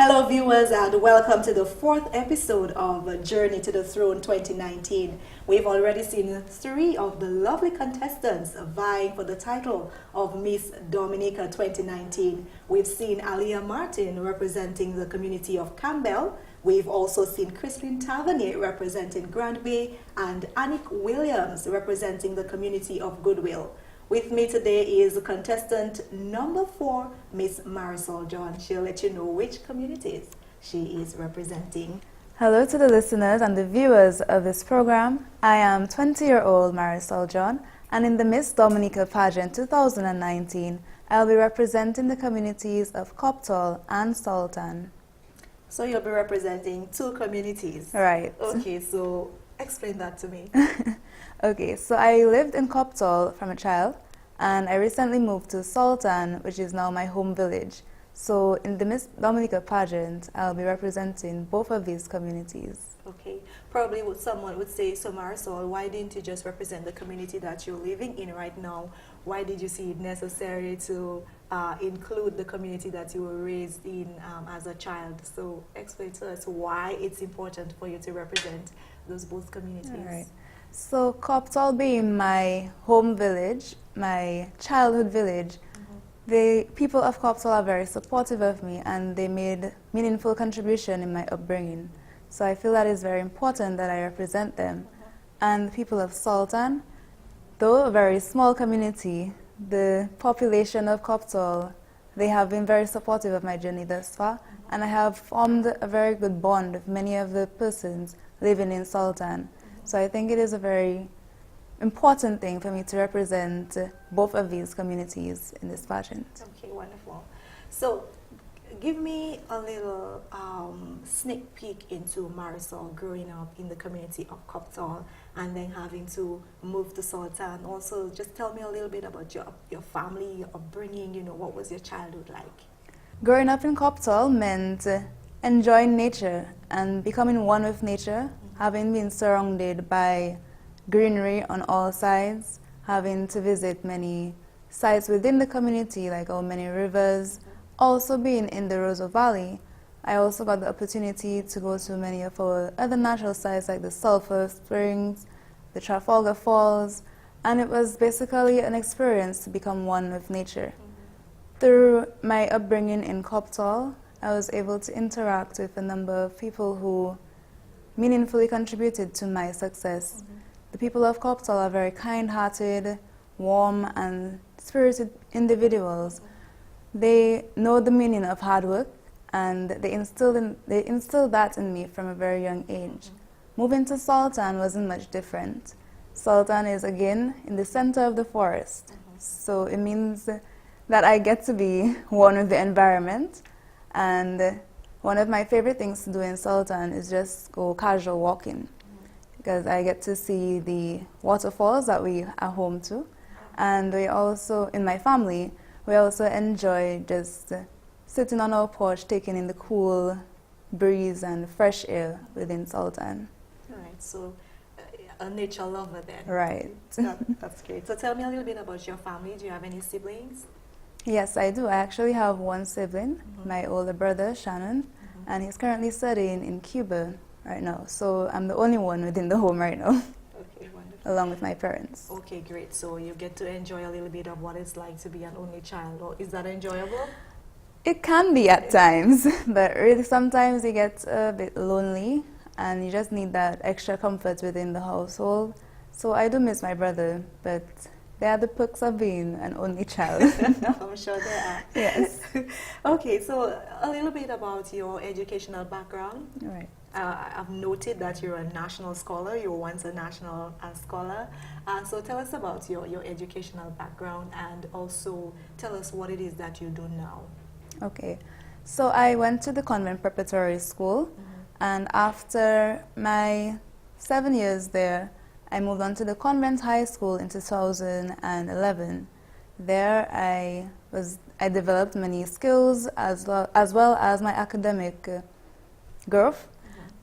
Hello viewers and welcome to the fourth episode of Journey to the Throne 2019. We've already seen 3 of the lovely contestants vying for the title of Miss Dominica 2019. We've seen Aliyah Martin representing the community of Campbell. We've also seen Christine Tavernier representing Grand Bay and Annick Williams representing the community of Goodwill. With me today is contestant number 4, Miss Marisol John. She'll let you know which communities she is representing. Hello to the listeners and the viewers of this program. I am 20-year-old Marisol John, and in the Miss Dominica pageant 2019, I'll be representing the communities of Copthall and Sultan. So you'll be representing 2 communities? Right. Okay, so explain that to me. Okay, so I lived in Copthall from a child, and I recently moved to Sultan, which is now my home village. So in the Miss Dominica pageant, I'll be representing both of these communities. Okay, probably someone would say, so Marisol, why didn't you just represent the community that you're living in right now? Why did you see it necessary to include the community that you were raised in as a child? So explain to us why it's important for you to represent those both communities. All right. So Copthall being my home village, my childhood village, the people of Copthall are very supportive of me, and they made meaningful contribution in my upbringing. So I feel that it's very important that I represent them. And the people of Sultan, though a very small community, the population of Copthall, they have been very supportive of my journey thus far, and I have formed a very good bond with many of the persons living in Sultan. So I think it is a very important thing for me to represent both of these communities in this pageant. Okay, wonderful. So give me a little sneak peek into Marisol growing up in the community of Copthall and then having to move to Sultan. Also, just tell me a little bit about your family, your upbringing, what was your childhood like? Growing up in Copthall meant enjoying nature and becoming one with nature, having been surrounded by greenery on all sides, having to visit many sites within the community, like our many rivers. Also being in the Roseau Valley, I also got the opportunity to go to many of our other natural sites like the Sulphur Springs, the Trafalgar Falls, and it was basically an experience to become one with nature. Through my upbringing in Copthall, I was able to interact with a number of people who meaningfully contributed to my success. The people of Copthall are very kind-hearted, warm, and spirited individuals. They know the meaning of hard work, and they instilled that in me from a very young age. Moving to Sultan wasn't much different. Sultan is again in the center of the forest, so it means that I get to be one with the environment. And one of my favorite things to do in Sultan is just go casual walking, because I get to see the waterfalls that we are home to. And we also, in my family, we also enjoy just sitting on our porch, taking in the cool breeze and fresh air within Sultan. All right, so a nature lover then. Right. That's great. So tell me a little bit about your family. Do you have any siblings? Yes, I do. I actually have one sibling, my older brother, Shannon, and he's currently studying in Cuba right now. So I'm the only one within the home right now. Okay, wonderful. Along with my parents. Okay, great. So you get to enjoy a little bit of what it's like to be an only child. Or is that enjoyable? It can be at times, but really sometimes it gets a bit lonely, and you just need that extra comfort within the household. So I do miss my brother, but they are the perks of being an only child. I'm sure they are. Yes. Okay, so a little bit about your educational background. Right. I've noted that you're a national scholar. You were once a national scholar. So tell us about your educational background, and also tell us what it is that you do now. Okay. So I went to the convent preparatory school, and after my 7 years there, I moved on to the convent high school in 2011. There I developed many skills as well as my academic growth.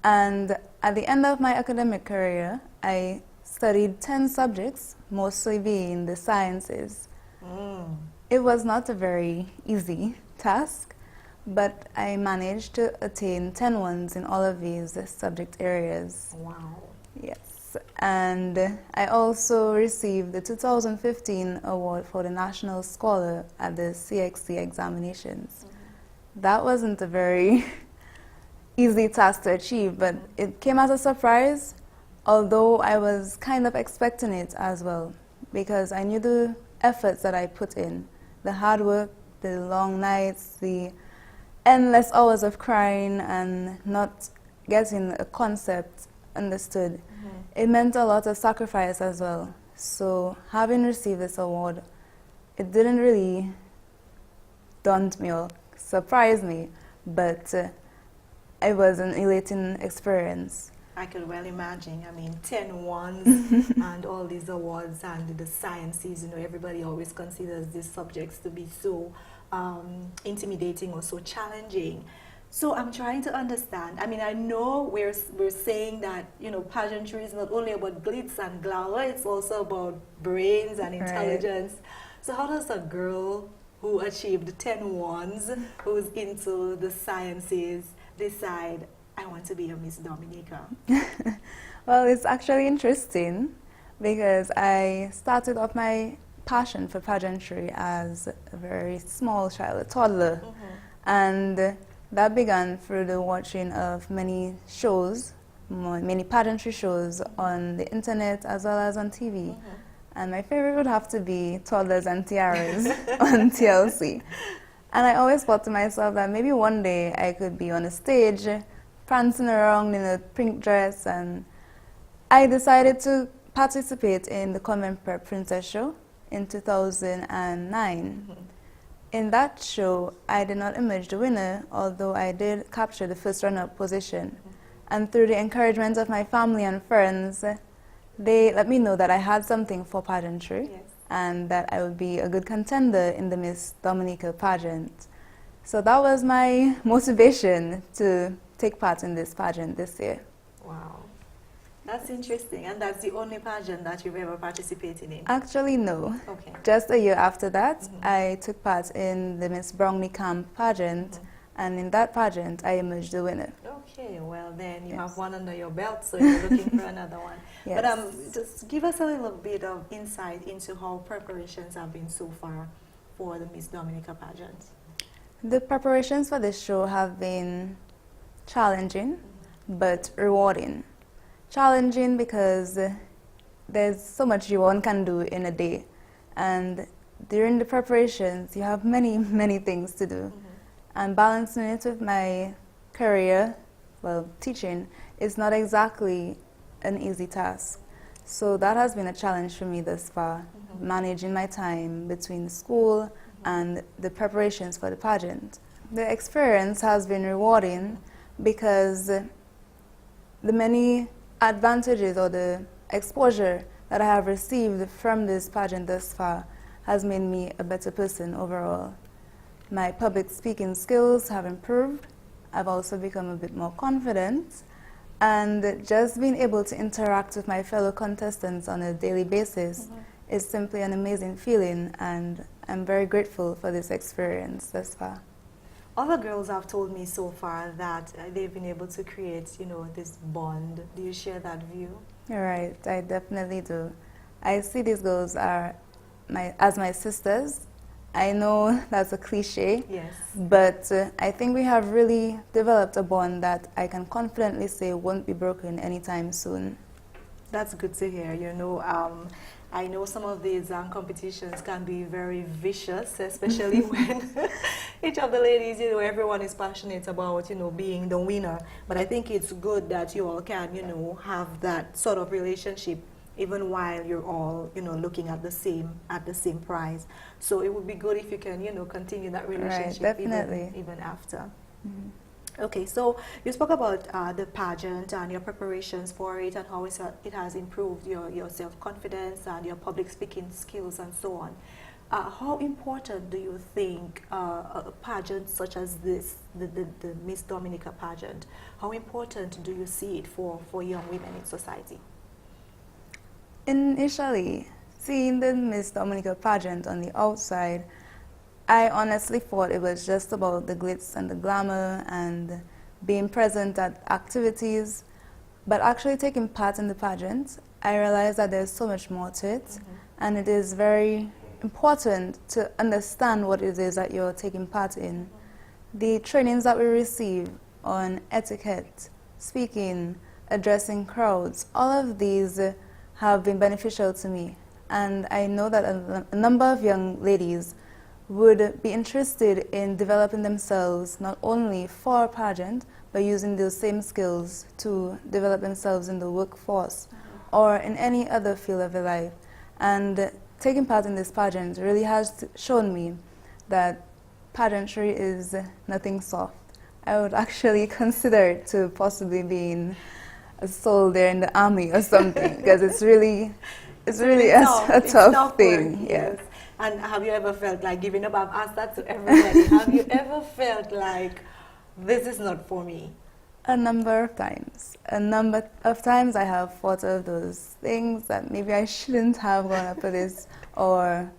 And at the end of my academic career, I studied 10 subjects, mostly being the sciences. It was not a very easy task, but I managed to attain 10 ones in all of these subject areas. Wow. Yes, and I also received the 2015 award for the National Scholar at the CXC examinations. That wasn't a very easy task to achieve, but it came as a surprise, although I was kind of expecting it as well, because I knew the efforts that I put in, the hard work, the long nights, the endless hours of crying and not getting a concept understood. It meant a lot of sacrifice as well. So having received this award, it didn't really daunt me or surprise me, but it was an elating experience. I could well imagine. I mean, 10 ones and all these awards and the sciences, everybody always considers these subjects to be so intimidating or so challenging. So I'm trying to understand. I mean, I know we're saying that, pageantry is not only about glitz and glamour, it's also about brains and intelligence. Right. So how does a girl who achieved 10 ones, who's into the sciences, decide, I want to be a Miss Dominica? Well, it's actually interesting because I started off my passion for pageantry as a very small child, a toddler. And that began through the watching of many shows, many pageantry shows on the internet as well as on TV. And my favorite would have to be Toddlers and Tiaras on TLC. And I always thought to myself that maybe one day I could be on a stage prancing around in a pink dress, and I decided to participate in the Convent Prep Princess Show in 2009. In that show, I did not emerge the winner, although I did capture the first runner-up position. And through the encouragement of my family and friends, they let me know that I had something for pageantry, and that I would be a good contender in the Miss Dominica pageant. So that was my motivation to take part in this pageant this year. Wow. That's interesting. And that's the only pageant that you've ever participated in? Actually, no. Okay. Just a year after that, I took part in the Miss Brownlee Camp pageant, and in that pageant, I emerged the winner. Okay, well then you have one under your belt, so you're looking for another one. But just give us a little bit of insight into how preparations have been so far for the Miss Dominica pageant. The preparations for this show have been challenging, but rewarding. Challenging because there's so much one can do in a day, and during the preparations you have many, many things to do. And balancing it with my career, well, teaching, is not exactly an easy task. So that has been a challenge for me thus far, managing my time between school and the preparations for the pageant. The experience has been rewarding because the many advantages or the exposure that I have received from this pageant thus far has made me a better person overall. My public speaking skills have improved. I've also become a bit more confident, and just being able to interact with my fellow contestants on a daily basis is simply an amazing feeling, and I'm very grateful for this experience thus far. Other girls have told me so far that they've been able to create, this bond. Do you share that view? You're right, I definitely do. I see these girls as my sisters. I know that's a cliche, but I think we have really developed a bond that I can confidently say won't be broken anytime soon. That's good to hear. I know some of these competitions can be very vicious, especially when each of the ladies, everyone is passionate about, being the winner. But I think it's good that you all can, have that sort of relationship even while you're all, looking at the same prize. So it would be good if you can, continue that relationship, right, definitely. Even after. Okay, so you spoke about the pageant and your preparations for it and how it has improved your self-confidence and your public speaking skills and so on. How important do you think a pageant such as this, the Miss Dominica pageant, how important do you see it for young women in society? Initially, seeing the Miss Dominica pageant on the outside, I honestly thought it was just about the glitz and the glamour and being present at activities, but actually taking part in the pageant, I realized that there's so much more to it, and it is very important to understand what it is that you're taking part in. The trainings that we receive on etiquette, speaking, addressing crowds, all of these have been beneficial to me. And I know that a number of young ladies would be interested in developing themselves not only for a pageant, but using those same skills to develop themselves in the workforce or in any other field of their life. And taking part in this pageant really has shown me that pageantry is nothing soft. I would actually consider it to possibly being a soldier in the army or something, because it's really a tough thing. Work, yes. And have you ever felt like giving up? I've asked that to everybody. Have you ever felt like this is not for me? A number of times. A number of times I have thought of those things that maybe I shouldn't have gone up for this, or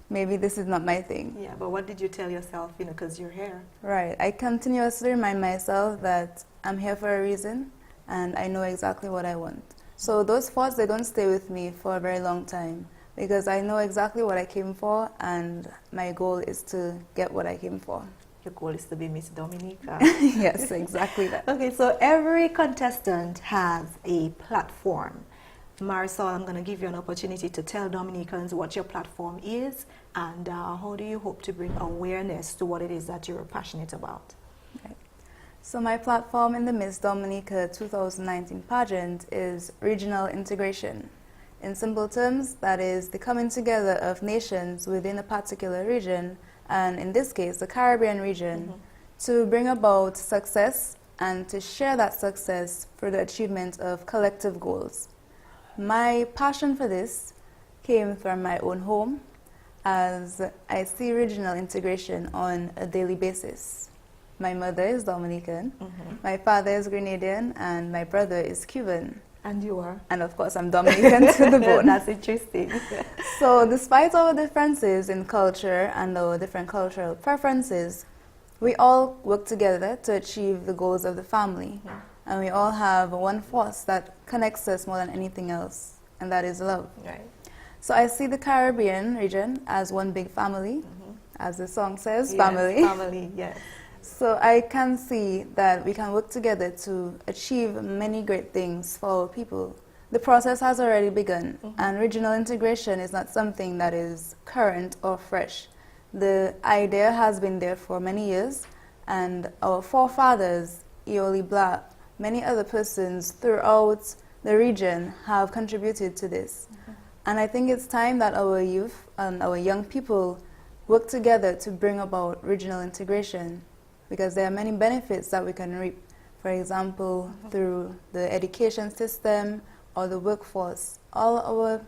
maybe this is not my thing. Yeah, but what did you tell yourself, because you're here? Right. I continuously remind myself that I'm here for a reason and I know exactly what I want. So those thoughts, they don't stay with me for a very long time, because I know exactly what I came for, and my goal is to get what I came for. Your goal is to be Miss Dominica. Yes, exactly that. Okay, so every contestant has a platform. Marisol, I'm going to give you an opportunity to tell Dominicans what your platform is, and how do you hope to bring awareness to what it is that you're passionate about? Right. So my platform in the Miss Dominica 2019 pageant is regional integration. In simple terms, that is the coming together of nations within a particular region, and in this case, the Caribbean region, to bring about success and to share that success for the achievement of collective goals. My passion for this came from my own home, as I see regional integration on a daily basis. My mother is Dominican, my father is Grenadian, and my brother is Cuban. And you are? And of course, I'm Dominican to the bone. That's interesting. So despite our differences in culture and our different cultural preferences, we all work together to achieve the goals of the family. And we all have one force that connects us more than anything else, and that is love. Right. So I see the Caribbean region as one big family, as the song says, Yes, family. Family, yes. So I can see that we can work together to achieve many great things for our people. The process has already begun, and regional integration is not something that is current or fresh. The idea has been there for many years, and our forefathers, Ioli Black, many other persons throughout the region have contributed to this. And I think it's time that our youth and our young people work together to bring about regional integration, because there are many benefits that we can reap. For example, through the education system or the workforce. All our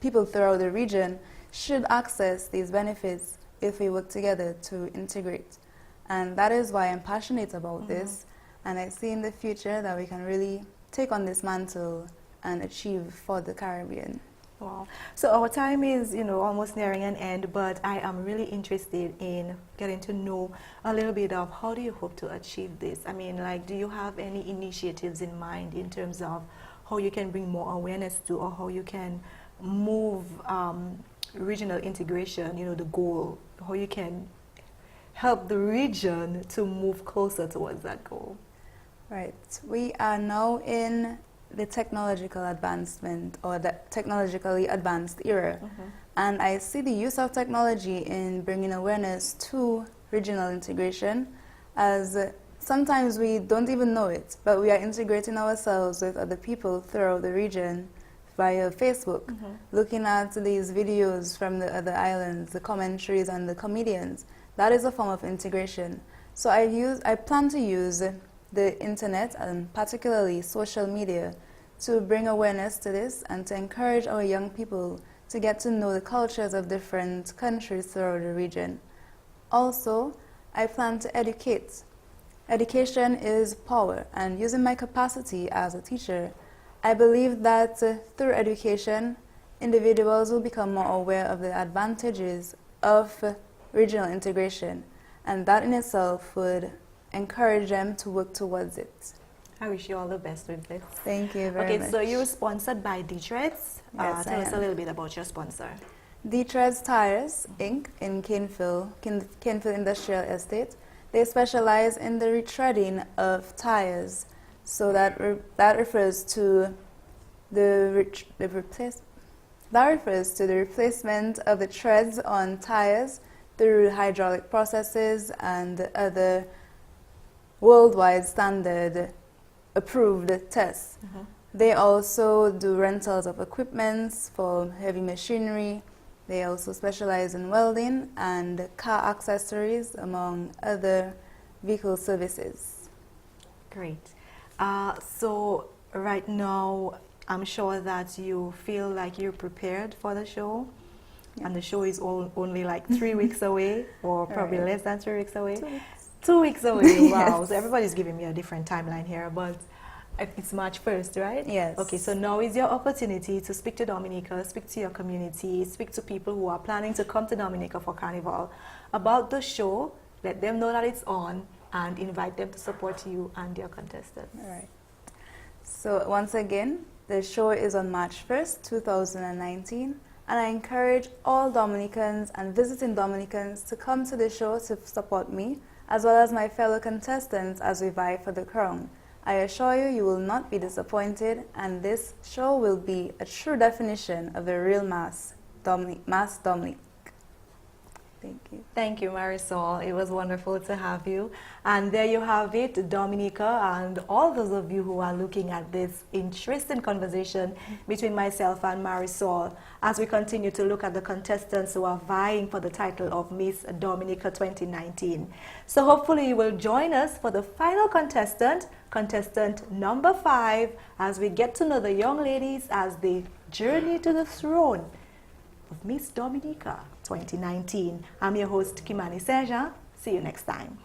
people throughout the region should access these benefits if we work together to integrate. And that is why I'm passionate about this. And I see in the future that we can really take on this mantle and achieve for the Caribbean. Wow. So our time is, almost nearing an end, but I am really interested in getting to know a little bit of how do you hope to achieve this? I mean, do you have any initiatives in mind in terms of how you can bring more awareness to, or how you can move regional integration, the goal, how you can help the region to move closer towards that goal? Right. We are now in the technological advancement, or the technologically advanced era. And I see the use of technology in bringing awareness to regional integration, as sometimes we don't even know it, but we are integrating ourselves with other people throughout the region via Facebook, looking at these videos from the other islands, the commentaries and the comedians. That is a form of integration. So I plan to use the internet, and particularly social media, to bring awareness to this and to encourage our young people to get to know the cultures of different countries throughout the region. Also, I plan to educate. Education is power, and using my capacity as a teacher, I believe that through education, individuals will become more aware of the advantages of regional integration, and that in itself would encourage them to work towards it. I wish you all the best with this. Thank you very much. Okay, so you're sponsored by D-Threads. Yes, Tell I us a am. little bit about your sponsor. D-Threads Tires, Inc. in Caneville Industrial Estate. They specialize in the retreading of tires. So that refers to the replacement of the treads on tires through hydraulic processes and other worldwide standard approved tests. They also do rentals of equipments for heavy machinery. They also specialize in welding and car accessories, among other vehicle services. Great. So right now, I'm sure that you feel like you're prepared for the show. Yeah. And the show is only like 3 weeks away, or probably Right. less than 3 weeks away. 2 weeks. 2 weeks away, wow. Yes. So everybody's giving me a different timeline here, but it's March 1st, right? Yes. Okay, so now is your opportunity to speak to Dominica, speak to your community, speak to people who are planning to come to Dominica for Carnival about the show, let them know that it's on, and invite them to support you and your contestants. All right. So once again, the show is on March 1st, 2019, and I encourage all Dominicans and visiting Dominicans to come to the show to support me, as well as my fellow contestants as we vie for the crown. I assure you, you will not be disappointed, and this show will be a true definition of a real mass Dominic. Thank you. Thank you, Marisol. It was wonderful to have you. And there you have it, Dominica, and all those of you who are looking at this interesting conversation between myself and Marisol as we continue to look at the contestants who are vying for the title of Miss Dominica 2019. So hopefully you will join us for the final contestant, contestant number 5, as we get to know the young ladies as they journey to the throne of Miss Dominica 2019. I'm your host, Kimani Seja. See you next time.